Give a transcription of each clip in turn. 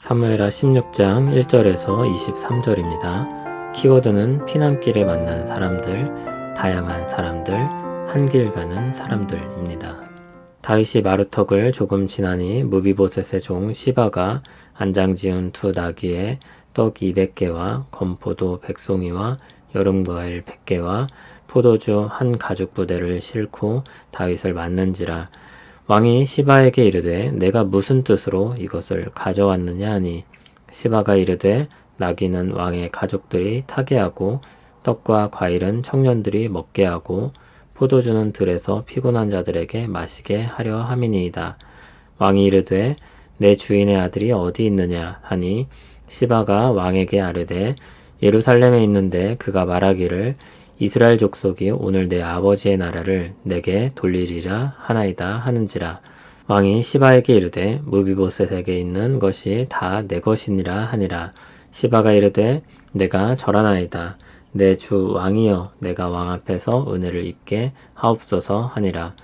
사무엘하 16장 1절에서 23절입니다. 키워드는 피난길에 만난 사람들, 다양한 사람들, 한 길 가는 사람들입니다. 다윗이 마루턱을 조금 지나니 무비보셋의 종 시바가 안장 지은 두 나귀에 떡 200개와 건포도 100송이와 여름과일 100개와 포도주 한 가죽 부대를 싣고 다윗을 맞는지라. 왕이 시바에게 이르되 내가 무슨 뜻으로 이것을 가져왔느냐 하니 시바가 이르되 나귀는 왕의 가족들이 타게 하고 떡과 과일은 청년들이 먹게 하고 포도주는 들에서 피곤한 자들에게 마시게 하려 함이니이다. 왕이 이르되 내 주인의 아들이 어디 있느냐 하니 시바가 왕에게 아뢰되 예루살렘에 있는데 그가 말하기를 이스라엘 족속이 오늘 내 아버지의 나라를 내게 돌리리라 하나이다 하는지라. 왕이 시바에게 이르되 무비보셋에게 있는 것이 다 내 것이니라 하니라. 시바가 이르되 내가 절하나이다. 내 주 왕이여 내가 왕 앞에서 은혜를 입게 하옵소서 하니라.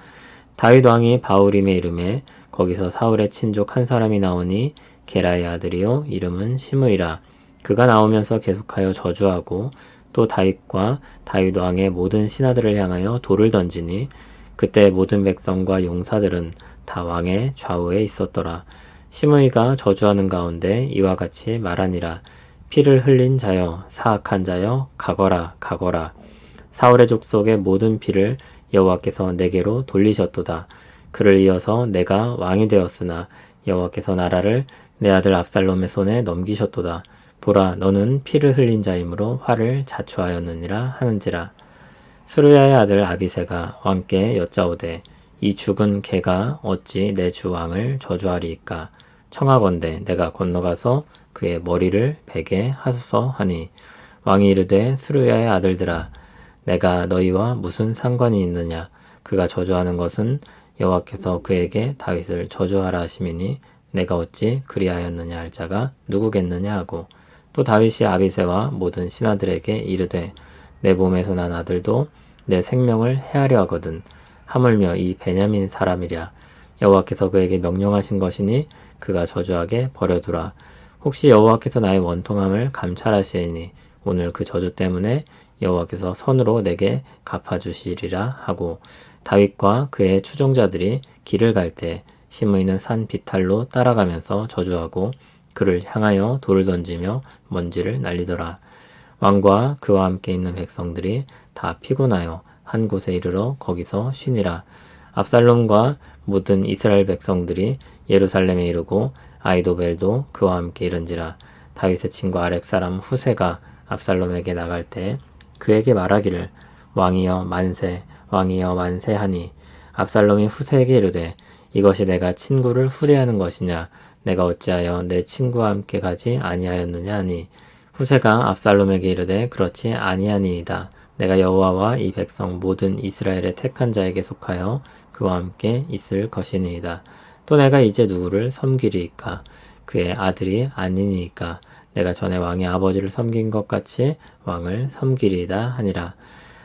다윗 왕이 바울임에 이름에 거기서 사울의 친족 한 사람이 나오니 게라의 아들이요 이름은 시므이라. 그가 나오면서 계속하여 저주하고 또 다윗과 다윗 왕의 모든 신하들을 향하여 돌을 던지니 그때 모든 백성과 용사들은 다 왕의 좌우에 있었더라. 시므이가 저주하는 가운데 이와 같이 말하니라. 피를 흘린 자여 사악한 자여 가거라 가거라. 사울의 족속의 모든 피를 여호와께서 내게로 돌리셨도다. 그를 이어서 내가 왕이 되었으나 여호와께서 나라를 내 아들 압살롬의 손에 넘기셨도다. 보라 너는 피를 흘린 자이므로 화를 자초하였느니라 하는지라. 스루야의 아들 아비새가 왕께 여짜오되 이 죽은 개가 어찌 내 주 왕을 저주하리이까. 청하건대 내가 건너가서 그의 머리를 베게 하소서 하니 왕이 이르되 스루야의 아들들아 내가 너희와 무슨 상관이 있느냐. 그가 저주하는 것은 여호와께서 그에게 다윗을 저주하라 하심이니 내가 어찌 그리하였느냐 할 자가 누구겠느냐 하고 또 다윗이 아비새와 모든 신하들에게 이르되 내 몸에서 난 아들도 내 생명을 해하려 하거든. 하물며 이 베냐민 사람이랴. 여호와께서 그에게 명령하신 것이니 그가 저주하게 버려두라. 혹시 여호와께서 나의 원통함을 감찰하시리니 오늘 그 저주 때문에 여호와께서 손으로 내게 갚아주시리라 하고 다윗과 그의 추종자들이 길을 갈 때 시므이는 산 비탈로 따라가면서 저주하고 그를 향하여 돌을 던지며 먼지를 날리더라. 왕과 그와 함께 있는 백성들이 다 피곤하여 한 곳에 이르러 거기서 쉬니라. 압살롬과 모든 이스라엘 백성들이 예루살렘에 이르고 아이도벨도 그와 함께 이른지라. 다윗의 친구 아렉 사람 후세가 압살롬에게 나갈 때 그에게 말하기를 왕이여 만세 왕이여 만세 하니 압살롬이 후세에게 이르되 이것이 내가 친구를 후대하는 것이냐. 내가 어찌하여 내 친구와 함께 가지 아니하였느냐 하니 후세가 압살롬에게 이르되 그렇지 아니하니이다. 내가 여호와와 이 백성 모든 이스라엘의 택한 자에게 속하여 그와 함께 있을 것이니이다. 또 내가 이제 누구를 섬기리이까. 그의 아들이 아니니이까. 내가 전에 왕의 아버지를 섬긴 것 같이 왕을 섬기리이다 하니라.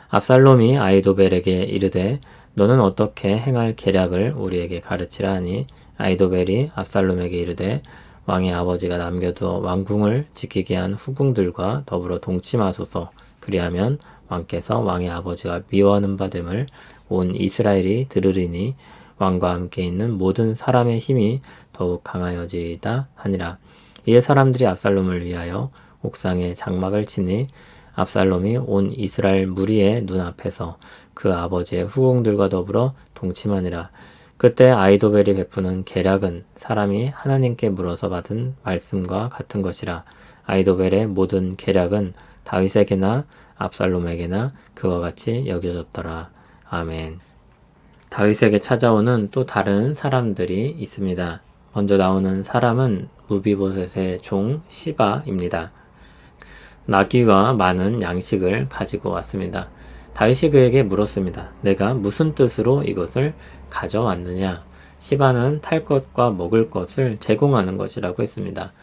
압살롬이 아이도벨에게 이르되 너는 어떻게 행할 계략을 우리에게 가르치라 하니 아이도벨이 압살롬에게 이르되 왕의 아버지가 남겨두어 왕궁을 지키게 한 후궁들과 더불어 동침하소서. 그리하면 왕께서 왕의 아버지가 미워하는 바 됨을 온 이스라엘이 들으리니 왕과 함께 있는 모든 사람의 힘이 더욱 강하여지이다 하니라. 이에 사람들이 압살롬을 위하여 옥상에 장막을 치니 압살롬이 온 이스라엘 무리의 눈앞에서 그 아버지의 후궁들과 더불어 동침하니라. 그때 아이도벨이 베푸는 계략은 사람이 하나님께 물어서 받은 말씀과 같은 것이라. 아이도벨의 모든 계략은 다윗에게나 압살롬에게나 그와 같이 여겨졌더라. 아멘. 다윗에게 찾아오는 또 다른 사람들이 있습니다. 먼저 나오는 사람은 무비보셋의 종 시바입니다. 나귀와 많은 양식을 가지고 왔습니다. 다윗이 그에게 물었습니다. 내가 무슨 뜻으로 이것을 가져왔느냐? 시바는 탈 것과 먹을 것을 제공하는 것이라고 했습니다.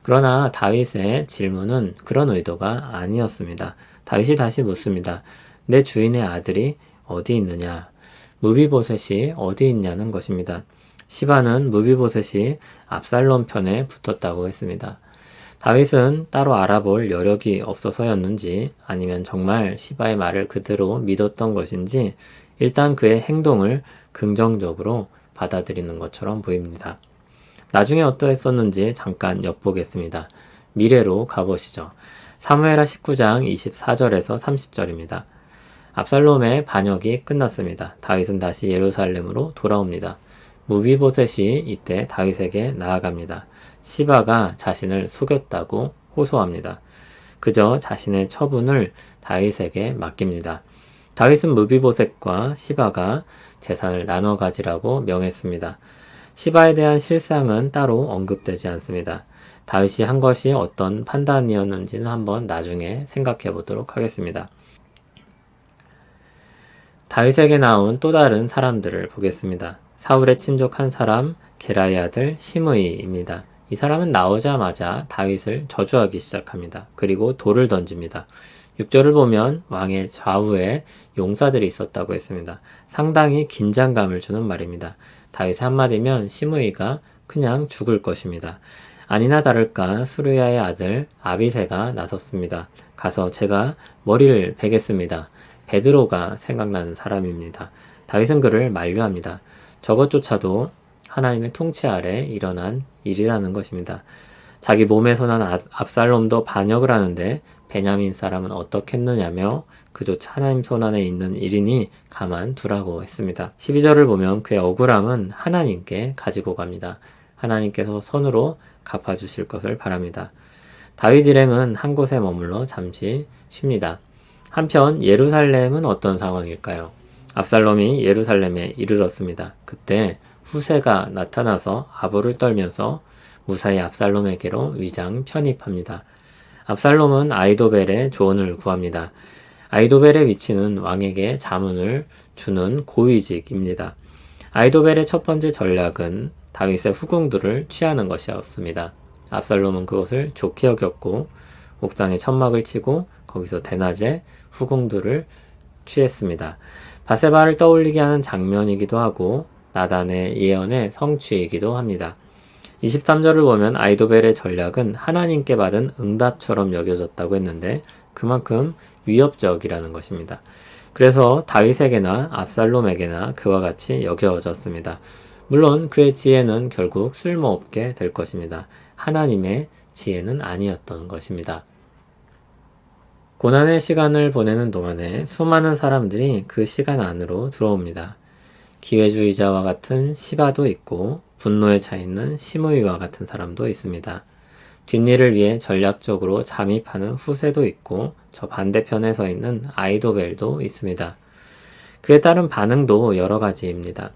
그러나 다윗의 질문은 그런 의도가 아니었습니다. 다윗이 다시 묻습니다. 내 주인의 아들이 어디 있느냐? 무비보셋이 어디 있냐는 것입니다. 시바는 무비보셋이 압살롬 편에 붙었다고 했습니다. 다윗은 따로 알아볼 여력이 없어서였는지 아니면 정말 시바의 말을 그대로 믿었던 것인지 일단 그의 행동을 긍정적으로 받아들이는 것처럼 보입니다. 나중에 어떠했었는지 잠깐 엿보겠습니다. 미래로 가보시죠. 사무엘하 19장 24절에서 30절입니다. 압살롬의 반역이 끝났습니다. 다윗은 다시 예루살렘으로 돌아옵니다. 무비보셋이 이때 다윗에게 나아갑니다. 시바가 자신을 속였다고 호소합니다. 그저 자신의 처분을 다윗에게 맡깁니다. 다윗은 무비보셋과 시바가 재산을 나눠 가지라고 명했습니다. 시바에 대한 실상은 따로 언급되지 않습니다. 다윗이 한 것이 어떤 판단이었는지는 한번 나중에 생각해 보도록 하겠습니다. 다윗에게 나온 또 다른 사람들을 보겠습니다. 사울의 친족 한 사람 게라의 아들 시므이입니다. 이 사람은 나오자마자 다윗을 저주하기 시작합니다. 그리고 돌을 던집니다. 6절을 보면 왕의 좌우에 용사들이 있었다고 했습니다. 상당히 긴장감을 주는 말입니다. 다윗의 한마디면 시므이가 그냥 죽을 것입니다. 아니나 다를까 수르야의 아들 아비새가 나섰습니다. 가서 제가 머리를 베겠습니다. 베드로가 생각나는 사람입니다. 다윗은 그를 만류합니다. 저것조차도 하나님의 통치 아래 일어난 일이라는 것입니다. 자기 몸에서 난 압살롬도 반역을 하는데 베냐민 사람은 어떻겠느냐며 그조차 하나님 손안에 있는 일이니 가만 두라고 했습니다. 12절을 보면 그의 억울함은 하나님께 가지고 갑니다. 하나님께서 선으로 갚아주실 것을 바랍니다. 다윗 일행은 한 곳에 머물러 잠시 쉽니다. 한편 예루살렘은 어떤 상황일까요? 압살롬이 예루살렘에 이르렀습니다. 그때 후세가 나타나서 아부를 떨면서 무사히 압살롬에게로 위장 편입합니다. 압살롬은 아이도벨의 조언을 구합니다. 아이도벨의 위치는 왕에게 자문을 주는 고위직입니다. 아이도벨의 첫 번째 전략은 다윗의 후궁들을 취하는 것이었습니다. 압살롬은 그것을 좋게 여겼고 옥상에 천막을 치고 거기서 대낮에 후궁들을 취했습니다. 바세바를 떠올리게 하는 장면이기도 하고 나단의 예언의 성취이기도 합니다. 23절을 보면 아이도벨의 전략은 하나님께 받은 응답처럼 여겨졌다고 했는데 그만큼 위협적이라는 것입니다. 그래서 다윗에게나 압살롬에게나 그와 같이 여겨졌습니다. 물론 그의 지혜는 결국 쓸모없게 될 것입니다. 하나님의 지혜는 아니었던 것입니다. 고난의 시간을 보내는 동안에 수많은 사람들이 그 시간 안으로 들어옵니다. 기회주의자와 같은 시바도 있고 분노에 차 있는 시므이와 같은 사람도 있습니다. 뒷일을 위해 전략적으로 잠입하는 후세도 있고 저 반대편에 서 있는 아이도벨도 있습니다. 그에 따른 반응도 여러 가지입니다.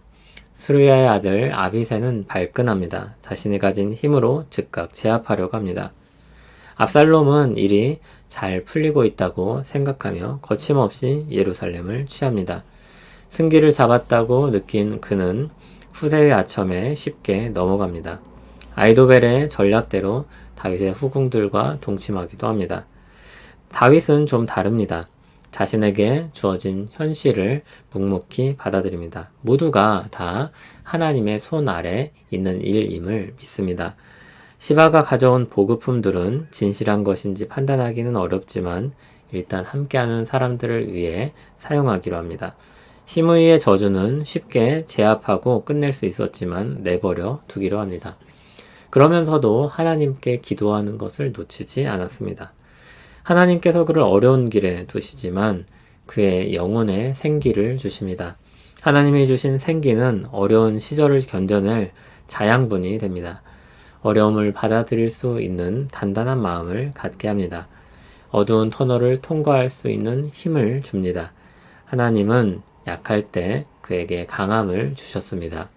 스루야의 아들 아비새는 발끈합니다. 자신이 가진 힘으로 즉각 제압하려고 합니다. 압살롬은 일이 잘 풀리고 있다고 생각하며 거침없이 예루살렘을 취합니다. 승기를 잡았다고 느낀 그는 후세의 아첨에 쉽게 넘어갑니다. 아이도벨의 전략대로 다윗의 후궁들과 동침하기도 합니다. 다윗은 좀 다릅니다. 자신에게 주어진 현실을 묵묵히 받아들입니다. 모두가 다 하나님의 손 아래 있는 일임을 믿습니다. 시바가 가져온 보급품들은 진실한 것인지 판단하기는 어렵지만 일단 함께하는 사람들을 위해 사용하기로 합니다. 시므이의 저주는 쉽게 제압하고 끝낼 수 있었지만 내버려 두기로 합니다. 그러면서도 하나님께 기도하는 것을 놓치지 않았습니다. 하나님께서 그를 어려운 길에 두시지만 그의 영혼에 생기를 주십니다. 하나님이 주신 생기는 어려운 시절을 견뎌낼 자양분이 됩니다. 어려움을 받아들일 수 있는 단단한 마음을 갖게 합니다. 어두운 터널을 통과할 수 있는 힘을 줍니다. 하나님은 약할 때 그에게 강함을 주셨습니다.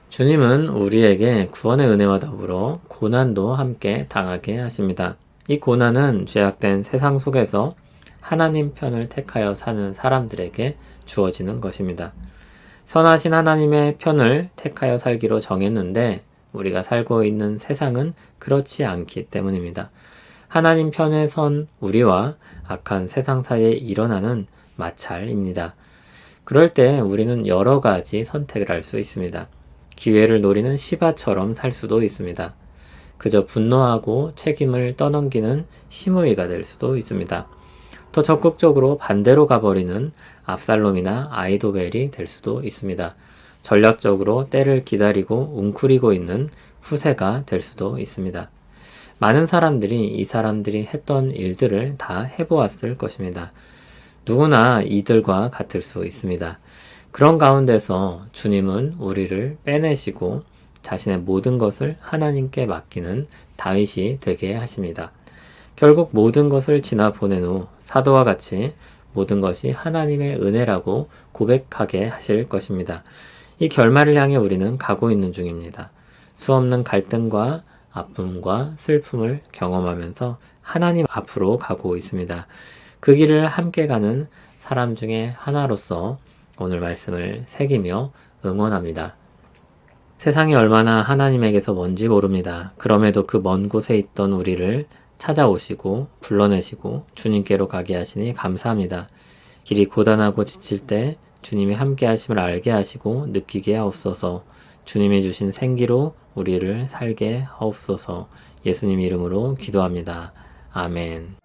주님은 우리에게 구원의 은혜와 더불어 고난도 함께 당하게 하십니다. 이 고난은 죄악된 세상 속에서 하나님 편을 택하여 사는 사람들에게 주어지는 것입니다. 선하신 하나님의 편을 택하여 살기로 정했는데 우리가 살고 있는 세상은 그렇지 않기 때문입니다. 하나님 편에 선 우리와 악한 세상 사이에 일어나는 마찰입니다. 그럴 때 우리는 여러 가지 선택을 할 수 있습니다. 기회를 노리는 시바처럼 살 수도 있습니다. 그저 분노하고 책임을 떠넘기는 시므이가 될 수도 있습니다. 더 적극적으로 반대로 가버리는 압살롬이나 아이도벨이 될 수도 있습니다. 전략적으로 때를 기다리고 웅크리고 있는 후세가 될 수도 있습니다. 많은 사람들이 이 사람들이 했던 일들을 다 해보았을 것입니다. 누구나 이들과 같을 수 있습니다. 그런 가운데서 주님은 우리를 빼내시고 자신의 모든 것을 하나님께 맡기는 다윗이 되게 하십니다. 결국 모든 것을 지나 보낸 후 사도와 같이 모든 것이 하나님의 은혜라고 고백하게 하실 것입니다. 이 결말을 향해 우리는 가고 있는 중입니다. 수없는 갈등과 아픔과 슬픔을 경험하면서 하나님 앞으로 가고 있습니다. 그 길을 함께 가는 사람 중에 하나로서 오늘 말씀을 새기며 응원합니다. 세상이 얼마나 하나님에게서 먼지 모릅니다. 그럼에도 그 먼 곳에 있던 우리를 찾아오시고 불러내시고 주님께로 가게 하시니 감사합니다. 길이 고단하고 지칠 때 주님이 함께 하심을 알게 하시고 느끼게 하옵소서. 주님이 주신 생기로 우리를 살게 하옵소서. 예수님 이름으로 기도합니다. 아멘.